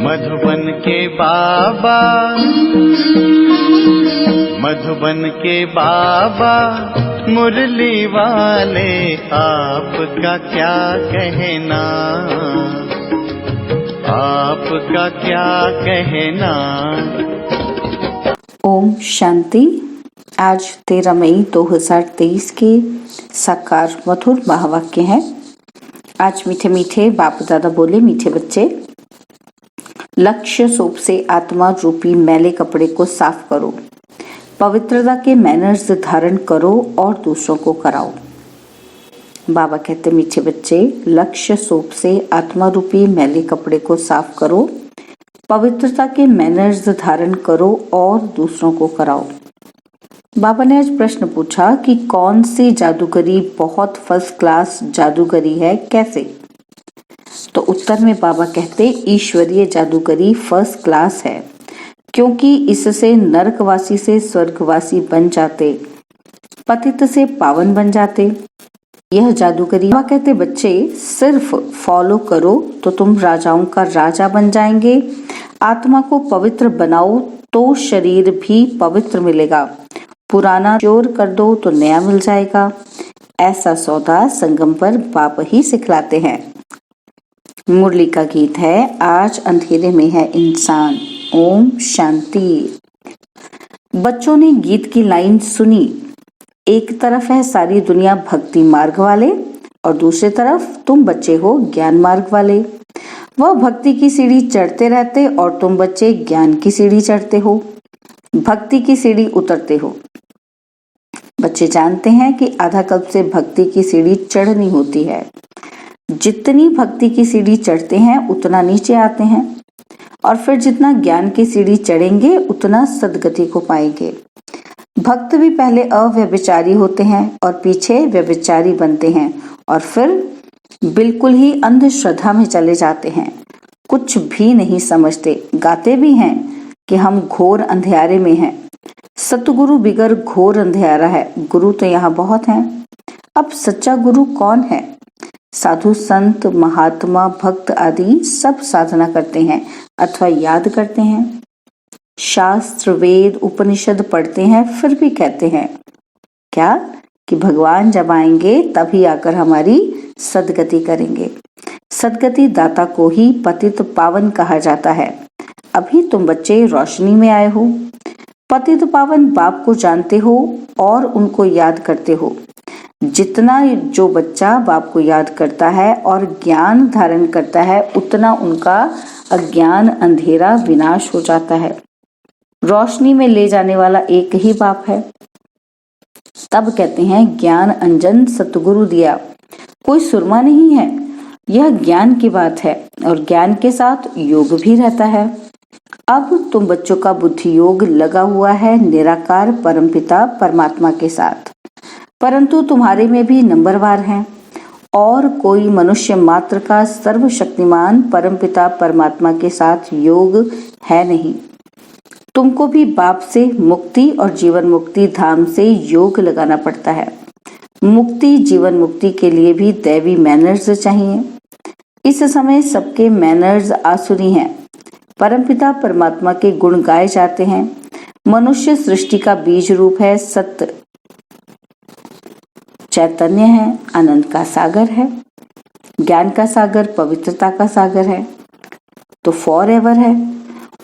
मधुबन के बाबा, मधुबन के बाबा मुरली वाले, आपका क्या कहना, आपका क्या कहना। ओम शांति। आज 13 मई 2023 के साकार मधुर महावाक्य हैं। आज मीठे मीठे बाप दादा बोले, मीठे बच्चे, लक्ष्य सोप से आत्मा रूपी मैले कपड़े को साफ करो, पवित्रता के मैनर्स धारण करो और दूसरों को कराओ। बाबा कहते, मीठे बच्चे, लक्ष्य सोप से आत्मा रूपी मैले कपड़े को साफ करो, पवित्रता के मैनर्स धारण करो और दूसरों को कराओ। बाबा ने आज प्रश्न पूछा कि कौन सी जादूगरी बहुत फर्स्ट क्लास जादूगरी है, कैसे? तो उत्तर में बाबा कहते, ईश्वरीय जादूगरी फर्स्ट क्लास है, क्योंकि इससे नरकवासी से स्वर्गवासी बन जाते, पतित से पावन बन जाते। यह जादूगरी, बाबा कहते, बच्चे सिर्फ फॉलो करो तो तुम राजाओं का राजा बन जाएंगे। आत्मा को पवित्र बनाओ तो शरीर भी पवित्र मिलेगा। पुराना चोर कर दो तो नया मिल जाएगा। ऐसा सौदा संगम पर बाबा ही सिखलाते हैं। मुरली का गीत है, आज अंधेरे में है इंसान। ओम शांति। बच्चों ने गीत की लाइन सुनी। एक तरफ है सारी दुनिया भक्ति मार्ग वाले और दूसरी तरफ तुम बच्चे हो ज्ञान मार्ग वाले। वह भक्ति की सीढ़ी चढ़ते रहते और तुम बच्चे ज्ञान की सीढ़ी चढ़ते हो, भक्ति की सीढ़ी उतरते हो। बच्चे जानते हैं कि आधा कल्प से भक्ति की सीढ़ी चढ़नी होती है। जितनी भक्ति की सीढ़ी चढ़ते हैं उतना नीचे आते हैं, और फिर जितना ज्ञान की सीढ़ी चढ़ेंगे उतना सदगति को पाएंगे। भक्त भी पहले अव्यभिचारी होते हैं और पीछे व्यभिचारी बनते हैं और फिर बिल्कुल ही अंधश्रद्धा में चले जाते हैं। कुछ भी नहीं समझते, गाते भी हैं कि हम घोर अंधेरे में हैं। सतगुरु बिगर घोर अंधेरा है। गुरु तो यहाँ बहुत हैं। अब सच्चा गुरु कौन है? साधु संत महात्मा भक्त आदि सब साधना करते हैं अथवा याद करते हैं, शास्त्र वेद उपनिषद पढ़ते हैं, फिर भी कहते हैं क्या कि भगवान जब आएंगे तभी आकर हमारी सदगति करेंगे। सदगति दाता को ही पतित पावन कहा जाता है। अभी तुम बच्चे रोशनी में आए हो, पतित पावन बाप को जानते हो और उनको याद करते हो। जितना जो बच्चा बाप को याद करता है और ज्ञान धारण करता है, उतना उनका अज्ञान अंधेरा विनाश हो जाता है। रोशनी में ले जाने वाला एक ही बाप है। तब कहते हैं ज्ञान अंजन सतगुरु दिया। कोई सुरमा नहीं है, यह ज्ञान की बात है और ज्ञान के साथ योग भी रहता है। अब तुम बच्चों का बुद्धि योग लगा हुआ है निराकार परमपिता परमात्मा के साथ, परंतु तुम्हारे में भी नंबरवार हैं और कोई मनुष्य मात्र का सर्वशक्तिमान परमपिता परमात्मा के साथ योग है नहीं। तुमको भी बाप से मुक्ति और जीवन मुक्ति धाम से योग लगाना पड़ता है। मुक्ति जीवन मुक्ति के लिए भी दैवी मैनर्स चाहिए। इस समय सबके मैनर्स आसुरी हैं। परमपिता परमात्मा के गुण गाए जाते हैं। मनुष्य सृष्टि का बीज रूप है, सत्य चैतन्य है, आनंद का सागर है, ज्ञान का सागर, पवित्रता का सागर है, तो फॉर एवर है।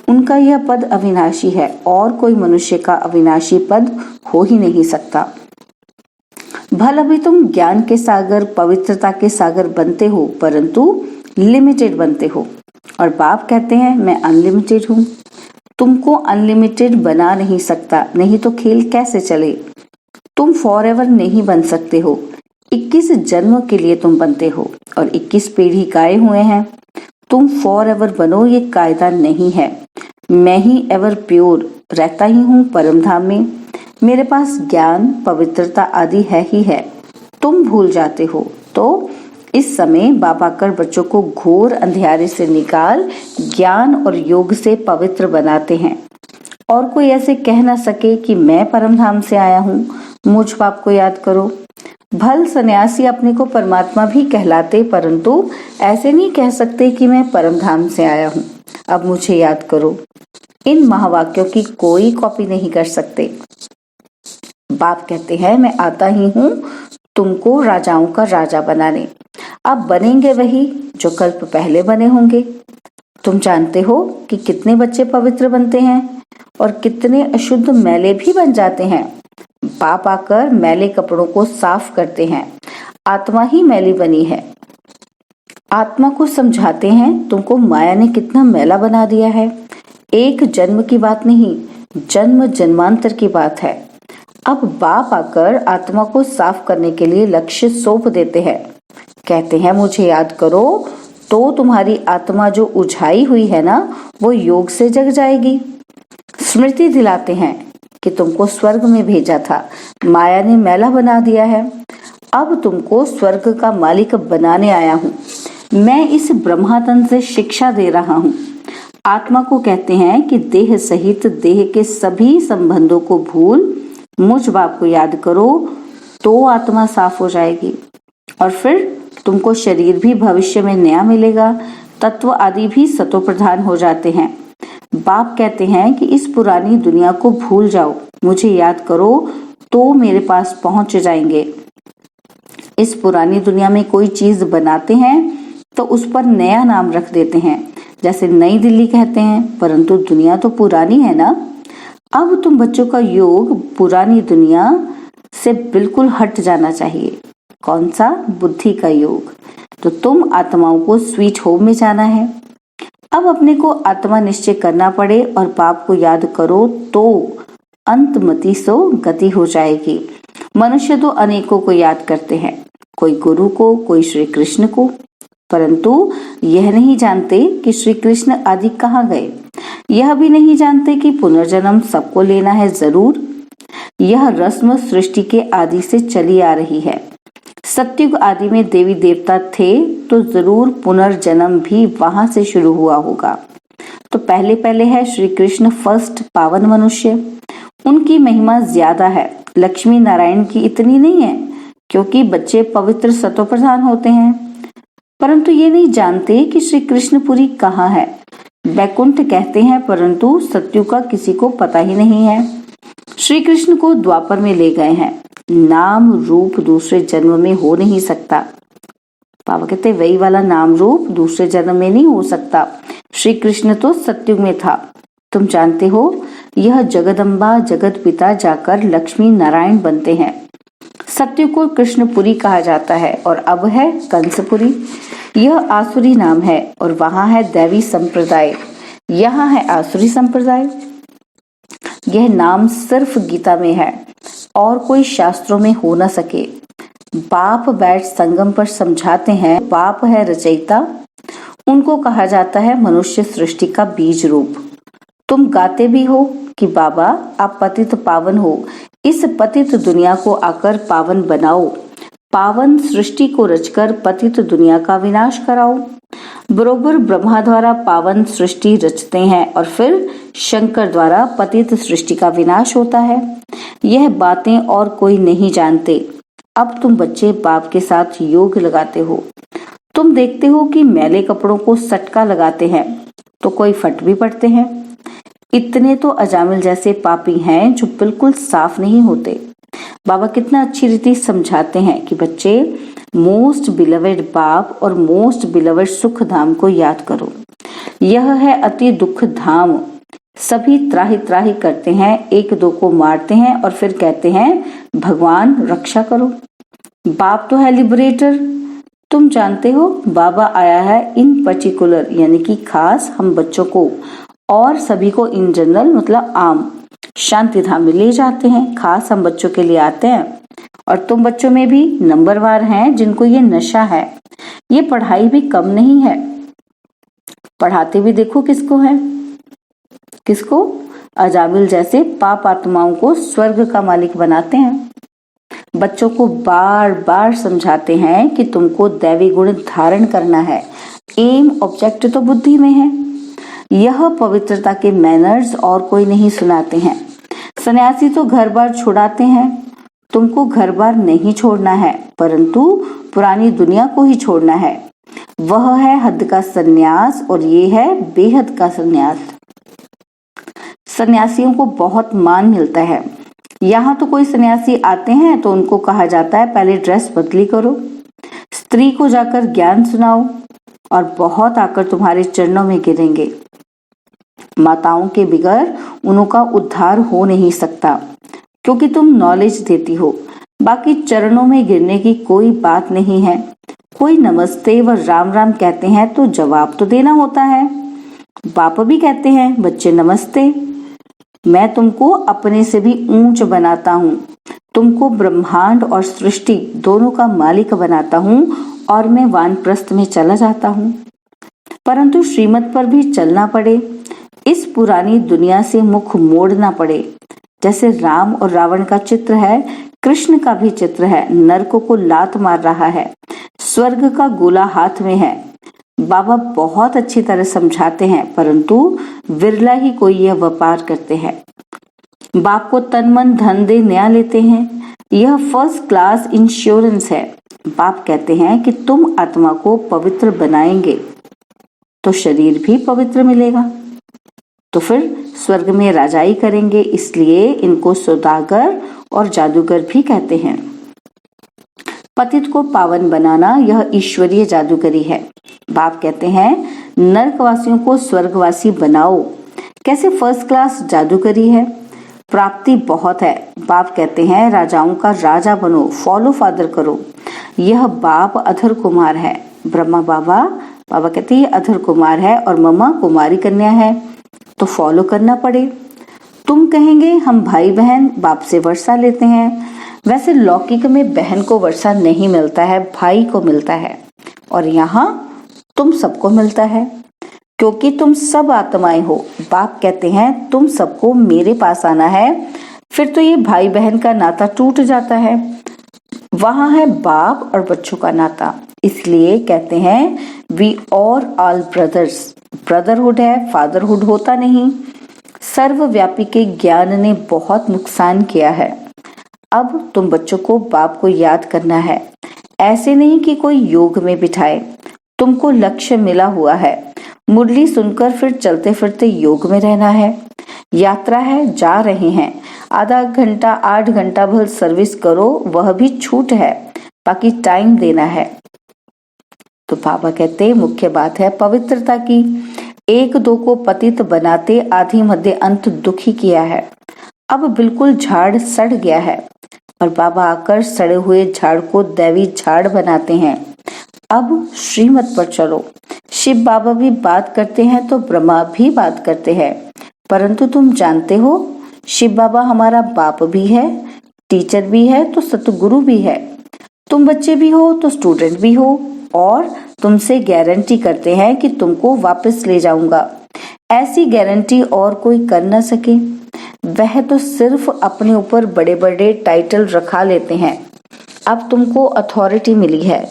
उनका यह पद अविनाशी है और कोई मनुष्य का अविनाशी पद हो ही नहीं सकता। भले भी तुम ज्ञान के सागर पवित्रता के सागर बनते हो, परंतु लिमिटेड बनते हो। और बाप कहते हैं मैं अनलिमिटेड हूँ। तुमको अनलिमिटेड बना नहीं सकता, नहीं तो खेल कैसे चले। तुम फॉर एवर नहीं बन सकते हो। 21 जन्म के लिए तुम बनते हो और 21 पीढ़ी गाए हुए हैं। तुम फॉर एवर बनो, ये कायदा नहीं है। मैं ही एवर प्योर रहता ही हूँ परम धाम में। मेरे पास ज्ञान पवित्रता आदि है ही है। तुम भूल जाते हो। तो इस समय बाप आकर बच्चों को घोर अंधेरे से निकाल ज्ञान और योग से पवित्र बनाते हैं। और कोई ऐसे कह ना सके कि मैं परम धाम से आया हूँ, मुझ बाप को याद करो। भल सन्यासी अपने को परमात्मा भी कहलाते, परंतु ऐसे नहीं कह सकते कि मैं परम धाम से आया हूँ। अब मुझे याद करो। इन महावाक्यों की कोई कॉपी नहीं कर सकते। बाप कहते हैं, मैं आता ही हूँ तुमको राजाओं का राजा बनाने। अब बनेंगे वही जो कल्प पहले बने होंगे। तुम जानते हो कि कितने बच्चे पवित्र बनते हैं और कितने अशुद्ध मैले भी बन जाते हैं। बाप आकर मैले कपड़ों को साफ करते हैं। आत्मा ही मैली बनी है। आत्मा को समझाते हैं, तुमको माया ने कितना मैला बना दिया है। एक जन्म की बात नहीं, जन्म जन्मांतर की बात है। अब बाप आकर आत्मा को साफ करने के लिए लक्ष्य सौंप देते हैं। कहते हैं, मुझे याद करो तो तुम्हारी आत्मा जो उझाई हुई है ना, वो योग से जग जाएगी। स्मृति दिलाते हैं कि तुमको स्वर्ग में भेजा था, माया ने मैला बना दिया है। अब तुमको स्वर्ग का मालिक बनाने आया हूँ। मैं इस ब्रह्मातन से शिक्षा दे रहा हूँ। आत्मा को कहते हैं कि देह सहित देह के सभी संबंधों को भूल मुझ बाप को याद करो तो आत्मा साफ हो जाएगी और फिर तुमको शरीर भी भविष्य में नया मिलेगा। तत्व आदि भी सतो प्रधान हो जाते हैं। बाप कहते हैं कि इस पुरानी दुनिया को भूल जाओ, मुझे याद करो तो मेरे पास पहुंच जाएंगे। इस पुरानी दुनिया में कोई चीज बनाते हैं तो उस पर नया नाम रख देते हैं, जैसे नई दिल्ली कहते हैं, परंतु दुनिया तो पुरानी है ना। अब तुम बच्चों का योग पुरानी दुनिया से बिल्कुल हट जाना चाहिए। कौन सा? बुद्धि का योग। तो तुम आत्माओं को स्वीट होम में जाना है। अब अपने को आत्मा निश्चय करना पड़े और बाप को याद करो तो अंतमति सो गति हो जाएगी। मनुष्य तो अनेकों को याद करते हैं, कोई गुरु को, कोई श्री कृष्ण को, परंतु यह नहीं जानते कि श्री कृष्ण आदि कहाँ गए। यह भी नहीं जानते कि पुनर्जन्म सबको लेना है जरूर। यह रस्म सृष्टि के आदि से चली आ रही है। सत्युग आदि में देवी देवता थे तो जरूर पुनर्जन्म भी वहां से शुरू हुआ होगा। तो पहले पहले है श्री कृष्ण फर्स्ट पावन मनुष्य। उनकी महिमा ज्यादा है, लक्ष्मी नारायण की इतनी नहीं है, क्योंकि बच्चे पवित्र सतो प्रधान होते हैं। परंतु ये नहीं जानते कि श्री कृष्णपुरी कहाँ है। वैकुंठ कहते हैं, परंतु सत्युग का किसी को पता ही नहीं है। श्री कृष्ण को द्वापर में ले गए हैं। नाम रूप दूसरे जन्म में हो नहीं सकता। बाबा कहते वही वाला नाम रूप दूसरे जन्म में नहीं हो सकता। श्री कृष्ण तो सत्युग में था। तुम जानते हो यह जगदम्बा जगत पिता जाकर लक्ष्मी नारायण बनते हैं। सत्युग को कृष्णपुरी कहा जाता है और अब है कंसपुरी। यह आसुरी नाम है और वहां है दैवी संप्रदाय, यहाँ है आसुरी संप्रदाय। यह नाम सिर्फ गीता में है और कोई शास्त्रों में हो न सके। बाप बैठ संगम पर समझाते हैं, बाप है रचयिता। उनको कहा जाता है मनुष्य सृष्टि का बीज रूप। तुम गाते भी हो कि बाबा आप पतित पावन हो, इस पतित दुनिया को आकर पावन बनाओ। पावन सृष्टि को रचकर पतित दुनिया का विनाश कराओ। बरोबर ब्रह्मा द्वारा पावन सृष्टि रचते हैं और फिर शंकर द्वारा पतित सृष्टि का विनाश होता है। यह बातें और कोई नहीं जानते। अब तुम बच्चे बाप के साथ योग लगाते हो। तुम देखते हो कि मैले कपड़ों को सटका लगाते हैं तो कोई फट भी पड़ते हैं। इतने तो अजामिल जैसे पापी हैं जो बिल्कुल साफ नहीं होते। बाबा कितना अच्छी रीति समझाते हैं कि बच्चे मोस्ट बिलवेड बाप और मोस्ट बिलवेड सुख धाम को याद करो। यह है अति दुख धाम। सभी त्राही त्राही करते हैं, एक दो को मारते हैं और फिर कहते हैं भगवान रक्षा करो। बाप तो है लिबरेटर। तुम जानते हो बाबा आया है इन पर्टिकुलर यानी कि खास हम बच्चों को और सभी को इन जनरल मतलब आम शांति धाम में ले जाते हैं। खास हम बच्चों के लिए आते हैं और तुम बच्चों में भी नंबरवार हैं जिनको ये नशा है। ये पढ़ाई भी कम नहीं है। पढ़ाते भी देखो किसको है, किसको? अजामिल जैसे पाप आत्माओं को स्वर्ग का मालिक बनाते हैं। बच्चों को बार बार समझाते हैं कि तुमको दैवी गुण धारण करना है। एम ऑब्जेक्ट तो बुद्धि में है। यह पवित्रता के मैनर्स और कोई नहीं सुनाते हैं। सन्यासी तो घर बार छुड़ाते हैं। तुमको घर बार नहीं छोड़ना है, परंतु पुरानी दुनिया को ही छोड़ना है। वह है हद का सन्यास और ये है बेहद का सन्यास। सन्यासियों को बहुत मान मिलता है। यहाँ तो कोई सन्यासी आते हैं तो उनको कहा जाता है पहले ड्रेस बदली करो, स्त्री को जाकर ज्ञान सुनाओ और बहुत आकर तुम्हारे चरणों में गिरेंगे। माताओं के बिगैर उनका उद्धार हो नहीं सकता, क्योंकि तुम नॉलेज देती हो। बाकी चरणों में गिरने की कोई बात नहीं है। कोई नमस्ते व राम राम कहते हैं तो जवाब तो देना होता है। बाप भी कहते हैं बच्चे नमस्ते, मैं तुमको अपने से भी ऊंच बनाता हूँ, तुमको ब्रह्मांड और सृष्टि दोनों का मालिक बनाता हूँ और मैं वानप्रस्थ में चला जाता हूँ। परंतु श्रीमत पर भी चलना पड़े, इस पुरानी दुनिया से मुख मोड़ना पड़े। जैसे राम और रावण का चित्र है, कृष्ण का भी चित्र है। नरक को लात मार रहा है, स्वर्ग का गोला हाथ में है। बाबा बहुत अच्छी तरह समझाते हैं, परंतु विरला ही कोई यह व्यापार करते हैं। बाप को तन मन धन दे नया लेते हैं, यह फर्स्ट क्लास इंश्योरेंस है। बाप कहते हैं कि तुम आत्मा को पवित्र बनाएंगे तो शरीर भी पवित्र मिलेगा, तो फिर स्वर्ग में राजाई करेंगे। इसलिए इनको सौदागर और जादूगर भी कहते हैं। पतित को पावन बनाना यह ईश्वरीय जादूगरी है। बाप कहते हैं नरकवासियों को स्वर्गवासी बनाओ। कैसे फर्स्ट क्लास जादूगरी है, प्राप्ति बहुत है। बाप कहते हैं राजाओं का राजा बनो, फॉलो फादर करो। यह बाप अधर कुमार है। ब्रह्मा बाबा कहते हैं अधर कुमार है और मम्मा कुमारी कन्या है, तो फॉलो करना पड़े। तुम कहेंगे हम भाई बहन बाप से वर्षा लेते हैं। वैसे लौकिक में बहन को वर्षा नहीं मिलता है, भाई को मिलता है, और यहाँ तुम सबको मिलता है, क्योंकि तुम सब आत्माएं हो। बाप कहते हैं तुम सबको मेरे पास आना है, फिर तो ये भाई बहन का नाता टूट जाता है। वहां है बाप और बच्चों का नाता, इसलिए कहते हैं वी ऑल ब्रदर्स। ब्रदरहुड है, फादरहुड होता नहीं। सर्वव्यापी के ज्ञान ने बहुत नुकसान किया है। अब तुम बच्चों को बाप को याद करना है, ऐसे नहीं कि कोई योग में बिठाए। तुमको लक्ष्य मिला हुआ है, मुरली सुनकर फिर चलते फिरते योग में रहना है। यात्रा है, जा रहे हैं, आधा घंटा 8 घंटा भर सर्विस करो, वह भी छूट है, बाकी टाइम देना है। तो बाबा कहते मुख्य बात है पवित्रता की। एक दो को पतित बनाते आधि मध्य अंत दुखी किया है। अब बिल्कुल झाड़ सड़ गया है और बाबा आकर सड़े हुए झाड़ को दैवी झाड़ बनाते हैं। अब श्रीमत पर चलो। शिव बाबा भी बात करते हैं तो ब्रह्मा भी बात करते हैं, परंतु तुम जानते हो शिव बाबा हमारा बाप भी है, टीचर भी है तो सतगुरु भी है। तुम बच्चे भी हो तो स्टूडेंट भी हो, और तुमसे गारंटी करते हैं कि तुमको वापस ले जाऊंगा। ऐसी गारंटी और कोई कर न सके। वह तो सिर्फ अपने ऊपर बड़े बड़े टाइटल रखा लेते हैं। अब तुमको अथॉरिटी मिली है,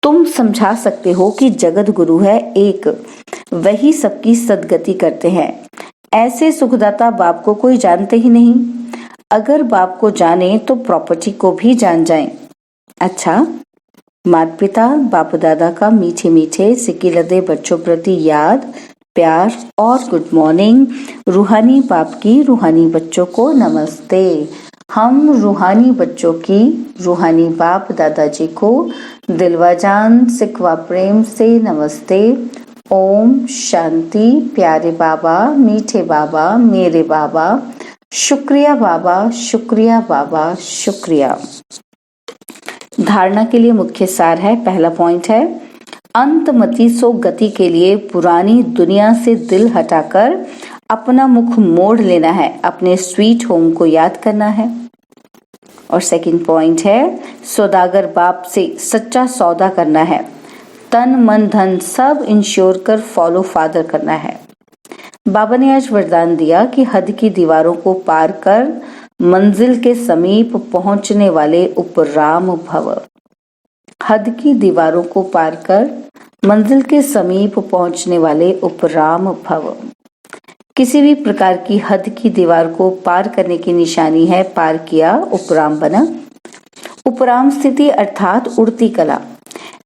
तुम समझा सकते हो कि जगत गुरु है एक, वही सबकी सदगति करते हैं। ऐसे सुखदाता बाप को कोई जानते ही नहीं। अगर बाप को जाने तो प्रॉपर्टी को भी जान जाएं। अच्छा, माता पिता बाप दादा का मीठे मीठे सिक्के लदे बच्चों प्रति याद, प्यार और गुड मॉर्निंग। रूहानी बाप की रूहानी बच्चों को नमस्ते। हम रूहानी बच्चों की रूहानी बाप दादाजी को दिलवा जान सिकवा प्रेम से नमस्ते। ओम शांति। प्यारे बाबा, मीठे बाबा, मेरे बाबा, शुक्रिया बाबा, शुक्रिया बाबा, शुक्रिया। धारणा के लिए मुख्य सार है, पहला पॉइंट है अंतमति सो गति के लिए पुरानी दुनिया से दिल हटाकर अपना मुख मोड़ लेना है, अपने स्वीट होम को याद करना है। और सेकंड पॉइंट है सौदागर बाप से सच्चा सौदा करना है, तन मन धन सब इंश्योर कर फॉलो फादर करना है। बाबा ने आज वरदान दिया कि हद की दीवारों को पार कर मंजिल के समीप पहुंचने वाले उपराम भव। हद की दीवारों को पार कर मंजिल के समीप पहुंचने वाले उपराम भव। किसी भी प्रकार की हद की दीवार को पार करने की निशानी है पार किया, उपराम बना। उपराम स्थिति अर्थात उड़ती कला।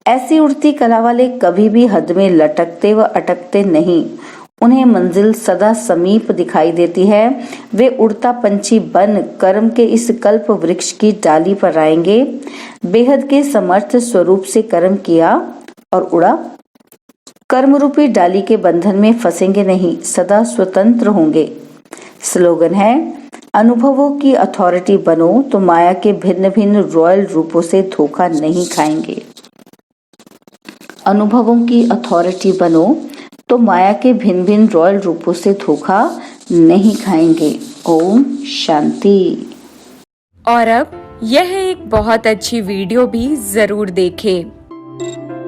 ऐसी उड़ती कला वाले कभी भी हद में लटकते व अटकते नहीं। उन्हें मंजिल सदा समीप दिखाई देती है। वे उड़ता पंछी बन कर्म के इस कल्प वृक्ष की डाली पर आएंगे। बेहद के समर्थ स्वरूप से कर्म किया और उड़ा। कर्म रूपी डाली के बंधन में फंसेंगे नहीं, सदा स्वतंत्र होंगे। स्लोगन है, अनुभवों की अथॉरिटी बनो तो माया के भिन्न भिन्न रॉयल रूपों से धोखा नहीं खाएंगे। अनुभवों की अथॉरिटी बनो तो माया के भिन्न भिन्न रॉयल रूपों से धोखा नहीं खाएंगे। ओम शांति। और अब यह एक बहुत अच्छी वीडियो भी जरूर देखें।